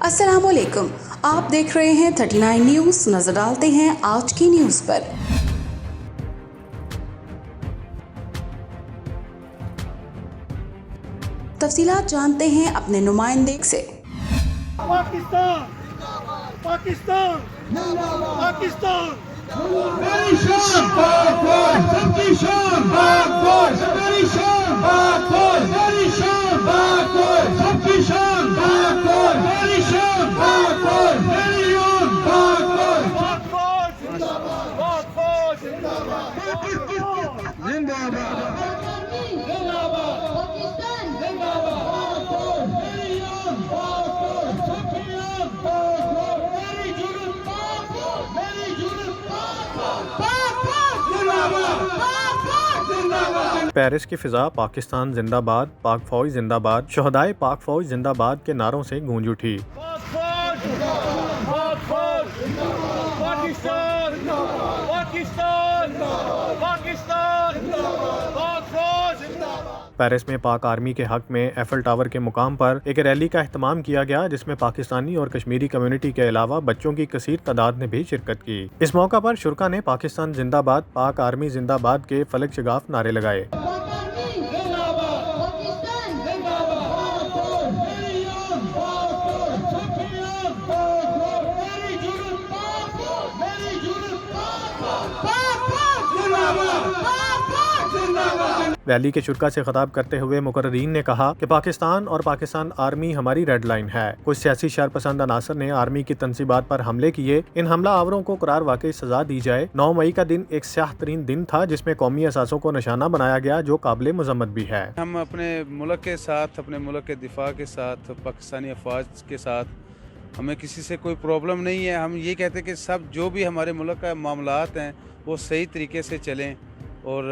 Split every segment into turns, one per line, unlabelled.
अस्सलाम वालेकुम, आप देख रहे हैं 39 न्यूज़। नजर डालते हैं आज की न्यूज़ पर। तफसीलात जानते हैं अपने नुमाइंदे से।
पाकिस्तान पाकिस्तान पाकिस्तान
मेरी शान पाक फौज, सबकी शान पाक फौज, मेरी शान पाक फौज, मेरी शान पाक फौज, सबकी शान पाक फौज, मेरी शान पाक फौज, मेरी शान पाक फौज,
पाक फौज जिंदाबाद, पाक फौज जिंदाबाद,
जिंदाबाद
पाकिस्तान
पाक फौज, मेरी शान पाक फौज, सबकी शान पाक फौज, मेरी जुर्म पाक फौज, मेरी जुर्म पाक फौज, जिंदाबाद जिंदाबाद।
पेरिस की फिजा पाकिस्तान जिंदाबाद, पाक फौज जिंदाबाद, शहदाए पाक फौज जिंदाबाद के नारों से गूंज उठी।
पाक फौज पाक फौज पाकिस्तान पाकिस्तान पाकिस्तान पाक फौज जिंदाबाद।
पेरिस में पाक आर्मी के हक में एफल टावर के मुकाम पर एक रैली का एहतमाम किया गया, जिसमें पाकिस्तानी और कश्मीरी कम्युनिटी के अलावा बच्चों की कसीर तादाद ने भी शिरकत की। इस मौका पर शुरका ने पाकिस्तान जिंदाबाद, पाक आर्मी जिंदाबाद के फलक शगाफ नारे लगाए। रैली के शुरका से खिताब करते हुए मुकर्रीन ने कहा कि पाकिस्तान और पाकिस्तान आर्मी हमारी रेड लाइन है। कुछ सियासी शरपसंद अनासर ने आर्मी की तंसीबात पर हमले किए। इन हमला आवरों को करार वाकई सजा दी जाए। 9 मई का दिन एक स्याह तरीन दिन था, जिसमें कौमी असासों को निशाना बनाया गया, जो काबिल मजम्मत भी है।
हम अपने मुल्क के साथ, अपने मुल्क के दिफा के साथ, पाकिस्तानी अफवाज के साथ हमें किसी से कोई प्रॉब्लम नहीं है। हम ये कहते हैं कि सब जो भी हमारे मुल्क का मामलात हैं वो सही तरीके से चलें। और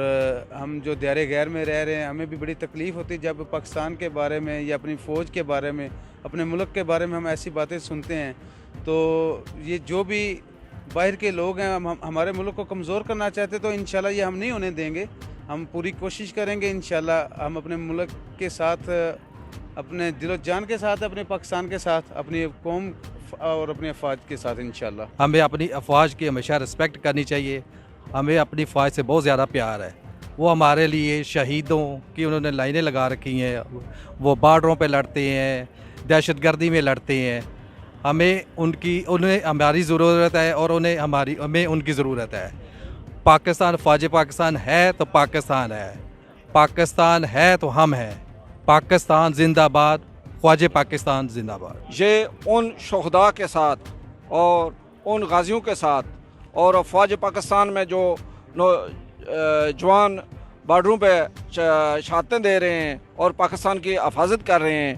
हम जो दायरे गैर में रह रहे हैं, हमें भी बड़ी तकलीफ़ होती है जब पाकिस्तान के बारे में या अपनी फ़ौज के बारे में, अपने मुल्क के बारे में हम ऐसी बातें सुनते हैं। तो ये जो भी बाहर के लोग हैं, हम हमारे मुल्क को कमज़ोर करना चाहते तो इंशाल्लाह ये हम नहीं होने देंगे। हम पूरी कोशिश करेंगे इंशाल्लाह। हम अपने मुल्क के साथ, अपने दिलो जान के साथ, अपने पाकिस्तान के साथ, अपनी कौम और अपने अफवाज के साथ इंशाल्लाह।
हमें अपनी अफवाज की हमेशा रिस्पेक्ट करनी चाहिए। हमें अपनी फ़ौज से बहुत ज़्यादा प्यार है। वो हमारे लिए शहीदों की उन्होंने लाइनें लगा रखी हैं, वो बॉर्डरों पे लड़ते हैं, दहशतगर्दी में लड़ते हैं। उन्हें हमारी ज़रूरत है और हमें उनकी ज़रूरत है। पाकिस्तान, फ़ौज पाकिस्तान है तो पाकिस्तान है, पाकिस्तान है तो हम हैं। पाकिस्तान जिंदाबाद, फ़ौज पाकिस्तान जिंदाबाद।
ये उन शहदा के साथ और उन गाजियों के साथ और फ़ौज पाकिस्तान में जो जवान बॉर्डरों पे शहादतें दे रहे हैं और पाकिस्तान की हिफाजत कर रहे हैं,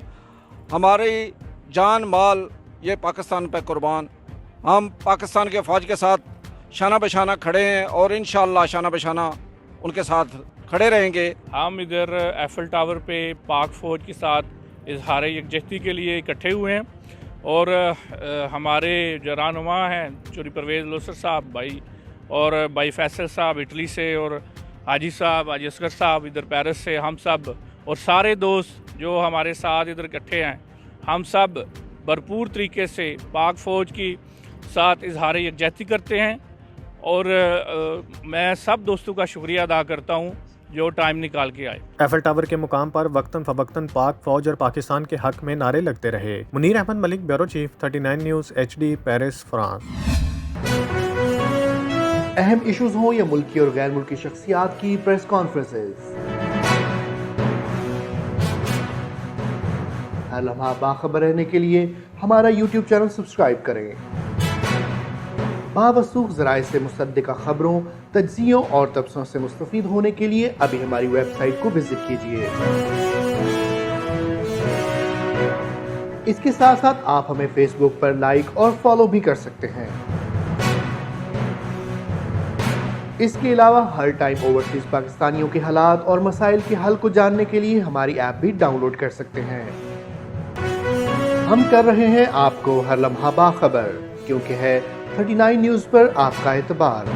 हमारी जान माल ये पाकिस्तान पे कुर्बान। हम पाकिस्तान के फ़ौज के साथ शाना बशाना खड़े हैं और इंशाअल्लाह शाना बशाना उनके साथ खड़े रहेंगे।
हम इधर एफल टावर पे पाक फ़ौज के साथ इजहार यकजहती के लिए इकट्ठे हुए हैं और हमारे जो रहनुमा हैं चौधरी परवेज़ लोसर साहब भाई और भाई फैसल साहब इटली से और हाजी साहब, हाजी असगर साहब इधर पेरिस से, हम सब और सारे दोस्त जो हमारे साथ इधर इकट्ठे हैं, हम सब भरपूर तरीके से पाक फ़ौज की साथ इजहार यकजहती करते हैं। और मैं सब दोस्तों का शुक्रिया अदा करता हूँ जो टाइम निकाल के आए।
एफल टावर के मुकाम पर वक्तन फवक्तन पाक फौज और पाकिस्तान के हक में नारे लगते रहे। Munir Ahmed Malik, bureau chief, 39 news HD, Paris, France.
अहम इश्यूज हों या मुल्की और गैर मुल्की शख्सियात की प्रेस कॉन्फ्रेंसेस, हर लम्हा बाखबर रहने के लिए हमारा YouTube चैनल सब्सक्राइब करें। बावसूख ज़राए से मुसद्दिक़ा खबरों, तज्ज़ियों और तबसरों से मुस्तफ़ीद होने के लिए अभी हमारी वेबसाइट को विजिट कीजिए। इसके साथ साथ आप हमें फेसबुक पर लाइक और फॉलो भी कर सकते हैं। इसके अलावा हर टाइम ओवरसीज पाकिस्तानियों के हालात और मसाइल के हल को जानने के लिए हमारी ऐप भी डाउनलोड कर सकते हैं। हम कर रहे हैं आपको हर लम्हा बाखबर, क्योंकि है 39 न्यूज़ पर आपका एतबार।